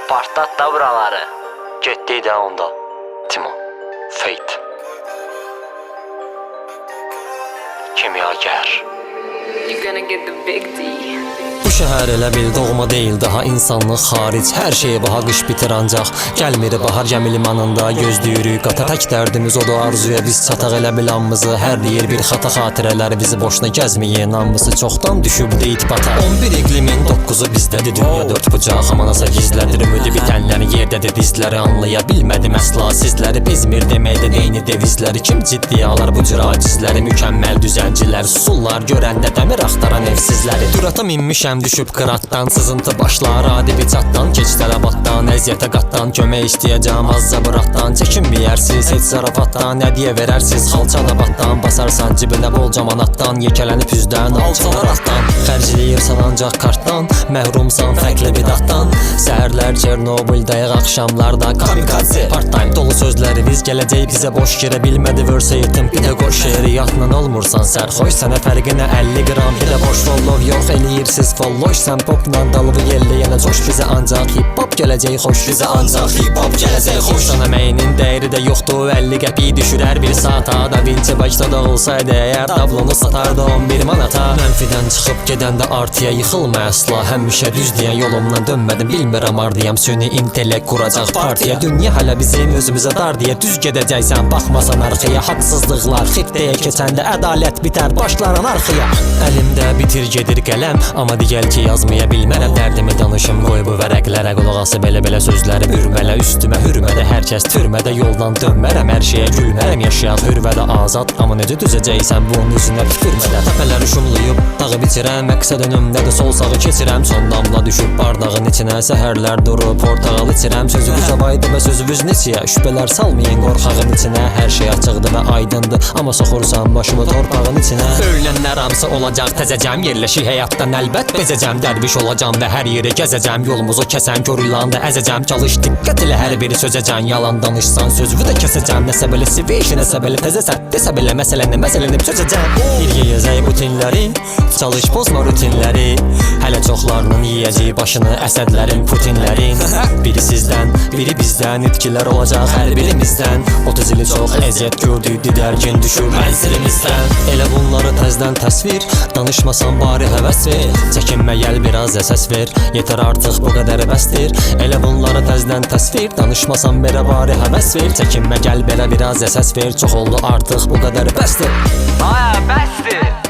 Partlat da buraları. Getdi də onda. Timo. Fate. Kimyager. You're gonna get the big D. Bu şəhər elə bil doğma deyil, daha insanlıq xaric. Hər şeyi baha qış bitir ancaq gəlmir bahar gəmi limanında gözləyirik qata. Tək dərdimiz odur arzuya biz çataq elə bil anımızı. Hər deyir bir xata xatirələri bizi boşuna gəzməyin, namısı çoxdan düşüb deyit bata. 11 iqlimin 9-u bizdədir, dünya 4 bucaq amanasa gizlədir. Ümidi bitənləri yerdədir dizləri, anlaya bilmədim əsla sizləri. Bizmir deməkdə eyni devizləri, kim ciddiyə alar bu cür acizləri. Mükəmməl düzəncilər susurlar, görəndə dəmir axtaran evsizləri. Durata minmişəm düşüb qıratdan, sızıntı başlar adi bir çatdan. Keç tələbatdan, əziyyətə qatdan, kömək istəyəcəm azca bıratdan. Çəkinməyərsiz heç zarafatdan, hədiyə verərsiz xalçana batdan. Basarsan cibinə bolca manatdan, yekələnib üzdən alçalar atdan. Xərcləyirsən ancaq kartdan, məhrumsan fərqli bir daddan. Səhərlər Çernobildəyik, axşamlarda kamikadze. Part-time dolu sözləriniz gələcək bizə boş girə bilmədi. Vörsəyirtim bir də qoş şeiriyyatla olmursan sərxoş. Sənə fərqinə 50 qram bir də boş follow yox eləyirsiz follow. Sən popla dalıbı yerləyənə coş, bizə ancaq hip-hop gələcək xoş. Bizə ancaq hip-hop gələcək xoş. Sən əməyinin dəyeri də yoxdur, 50 qəpi düşürər bir saata. Da Vinci başda da olsaydı əgər tablonu satardı 11 manata. Mənfidən çıxıb gedəndə artıya yıxılma əsla. Həmişə düz deyən yolumdan dönmədim, bilmirəm ardiyam. Süni intellekt quracaq partiya, dünya hələ bizim özümüzə dar deyə düz gedəcəksən, baxmasan arxaya. Haqsızlıqlar xitdəyə keçəndə ədalət bitər, başlar anarxiya. Əlimdə bitir gedir qələm, amma digər ki yazmaya bilmərəm. Dərdimi danışım qoy bu vərəqlərə, qulaq asıb belə sözləri bürmələ. Üstümə hürmədə hər kəs türmədə, yoldan dönmərəm, hər şeyə gülmərəm. Yaşayaq hürvədə azad, amma necə düzəcəksən bunun üzünə tükürmədə. Təpələr üşümlüyüb dağı bitirəm, məqsəd önümdədir sol sağı keçirəm. Son damla düşüb bardağın içinə, səhərlər durub portağal içirəm. Sözünüz avaydı və sözünüz nesiyə, şübhələr salmayın qorxağın içinə. Hər şey açıqdır və aydındır, amma soxursan başımı torpağın içinə. Ölənlər hamısı olacaq təzəcəm, yerləşik həyatdan əlbət bezəcəm. Dərviş olacam və hər yeri gəzəcəm, yolumuzu kəsən kör ilandı əzəcəm. Çalış diqqət ilə hər biri sözəcəm, yalan danışsan sözümü də kəsəcəm. Nəsə belə sivişi, nəsə belə təzəsən, desə belə məsələni çözəcəm. Bir yeyəcək rutinləri, çalış pozma rutinləri. Hələ çoxlarının yiyəcək başını əsədlərin, putinlərin. Biri sizdən, biri bizdən, itkilər olacaq hər birimizdən. 30 ili çox əziyyət gördük, didərgin düşür mənzilimizdən. Elə bunları təzdən təsvir, danışmasan bari həvəs ver. Çəkinmə gəl biraz əsəs ver, yetər artıq bu qədər bəsdir. Elə bunları təzdən təsvir, danışmasan belə bari həvəs ver. Çəkinmə gəl belə biraz əsəs ver, çox oldu artıq bu qədər bəsdir. Aya bəsdir.